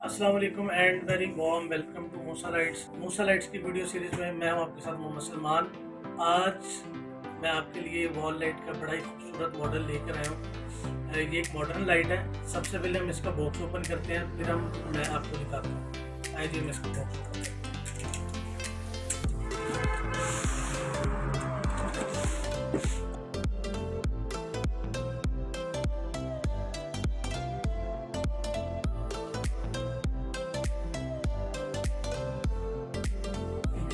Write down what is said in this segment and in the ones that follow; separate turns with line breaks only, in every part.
अस्सलाम वालेकुम and very warm welcome to Musa lights. Musa lights की वीडियो सीरीज़ में मैं हूं आपके साथ मोहम्मद सलमान। आज मैं आपके लिए वॉल लाइट का बड़ा ही खूबसूरत मॉडल लेकर आया हूं। ये एक मॉडर्न लाइट है। सबसे पहले हम इसका बॉक्स ओपन करते हैं, फिर मैं आपको दिखाता हूँ। आइए मैं इसका बॉक्स ओपन करता हूँ।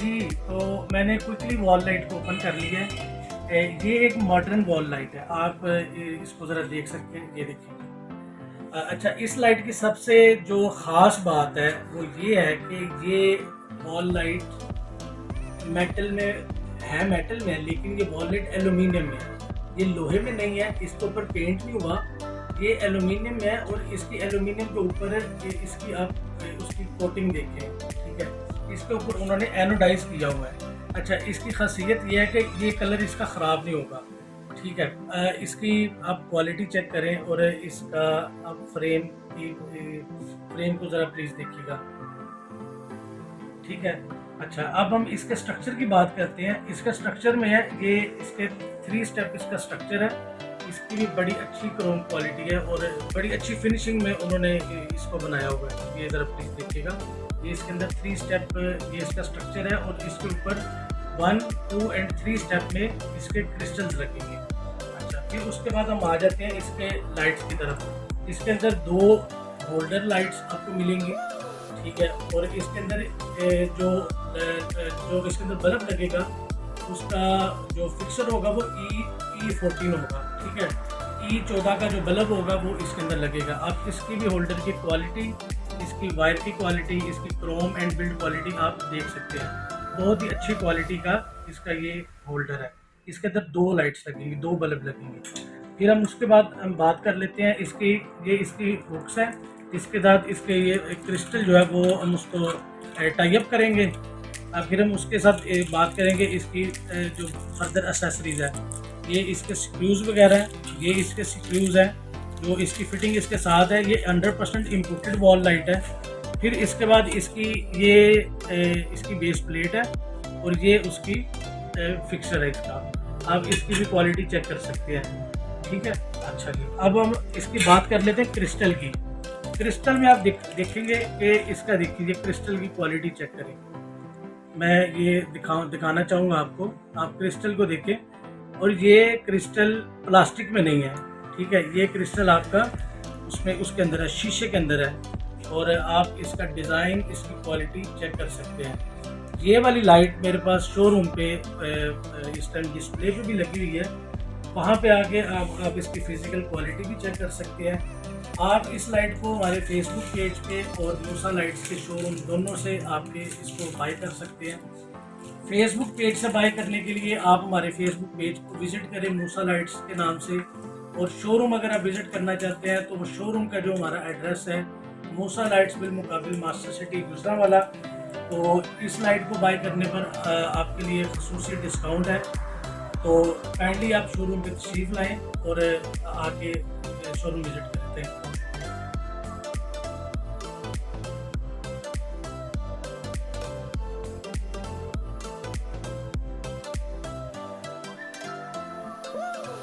जी, तो मैंने क्विकली वॉल लाइट को ओपन कर लिया है। ये एक मॉडर्न वॉल लाइट है। आप इसको ज़रा देख सकते हैं, ये देखिए। अच्छा, इस लाइट की सबसे जो ख़ास बात है वो ये है कि ये वॉल लाइट मेटल में है, मेटल में है, लेकिन ये वॉल लाइट एल्यूमिनियम में है। ये लोहे में नहीं है, इसके ऊपर पेंट नहीं हुआ। ये एल्यूमिनियम में है और इसकी एल्यूमिनियम के ऊपर ये इसकी आप उसकी कोटिंग देखें, ठीक है। इसके ऊपर उन्होंने एनोडाइज किया हुआ है। अच्छा, इसकी खासियत ये है कि ये कलर इसका ख़राब नहीं होगा, ठीक है। इसकी आप क्वालिटी चेक करें और इसका आप फ्रेम को ज़रा प्लीज़ देखिएगा, ठीक है। अच्छा, अब हम इसके स्ट्रक्चर की बात करते हैं। इसका स्ट्रक्चर में है, ये इसके 3 स्टेप इसका स्ट्रक्चर है। इसकी भी बड़ी अच्छी क्रोम क्वालिटी है और बड़ी अच्छी फिनिशिंग में उन्होंने इसको बनाया हुआ है। ये ज़रा प्लीज़ देखिएगा, ये इसके अंदर 3 स्टेप ये इसका स्ट्रक्चर है और इसके ऊपर 1, 2 एंड 3 स्टेप में इसके क्रिस्टल्स लगेंगे। अच्छा, फिर उसके बाद हम आ जाते हैं इसके लाइट्स की तरफ। इसके अंदर 2 होल्डर लाइट्स आपको मिलेंगी, ठीक है। और इसके अंदर जो इसके अंदर बल्ब लगेगा उसका जो फिक्सर होगा वो E14 होगा, ठीक है। E14 का जो बल्ब होगा वो इसके अंदर लगेगा। आप इसकी भी होल्डर की क्वालिटी, इसकी वायर की क्वालिटी, इसकी क्रोम एंड बिल्ड क्वालिटी आप देख सकते हैं। बहुत ही अच्छी क्वालिटी का इसका ये होल्डर है। इसके अंदर 2 लाइट्स लगेंगी, 2 बल्ब लगेंगे। फिर हम उसके बाद हम बात कर लेते हैं इसकी, ये इसकी हुक्स है। इसके साथ इसके ये क्रिस्टल जो है वो हम उसको टाई अप करेंगे। फिर हम उसके साथ बात करेंगे इसकी जो फर्दर एसेसरीज है। ये इसके स्क्रूज वगैरह हैं, ये इसके स्क्रूज हैं जो इसकी फिटिंग इसके साथ है। ये 100% इम्पोर्टेड वॉल लाइट है। फिर इसके बाद इसकी ये इसकी बेस प्लेट है और ये उसकी फिक्सर है इसका। आप इसकी भी क्वालिटी चेक कर सकते हैं, ठीक है। अच्छा जी, अब हम इसकी बात कर लेते हैं क्रिस्टल की। क्रिस्टल में आप देखेंगे कि इसका देखिए क्रिस्टल की क्वालिटी चेक करें। मैं ये दिखाना चाहूँगा आपको। आप क्रिस्टल को देखें, और ये क्रिस्टल प्लास्टिक में नहीं है, ठीक है। ये क्रिस्टल आपका उसके अंदर है, शीशे के अंदर है। और आप इसका डिज़ाइन, इसकी क्वालिटी चेक कर सकते हैं। ये वाली लाइट मेरे पास शोरूम पे इस टाइम डिस्प्ले पे भी लगी हुई है। वहाँ पे आके आप इसकी फ़िज़िकल क्वालिटी भी चेक कर सकते हैं। आप इस लाइट को हमारे फेसबुक पेज पे और मूसा लाइट्स के शोरूम दोनों से आपके इसको बाय कर सकते हैं। फेसबुक पेज से बाय करने के लिए आप हमारे फेसबुक पेज को विज़िट करें मूसा लाइट्स के नाम से। और शोरूम अगर आप विज़िट करना चाहते हैं तो वो शोरूम का जो हमारा एड्रेस है, मूसा लाइट्स बिल मुकाबिल मास्टर सिटी गुजरांवाला। तो इस लाइट को बाय करने पर आपके लिए खसूसी डिस्काउंट है। तो काइंडली आप शोरूम पे तशरीफ़ लाएँ और आके शोरूम विज़िट करें। Thank you.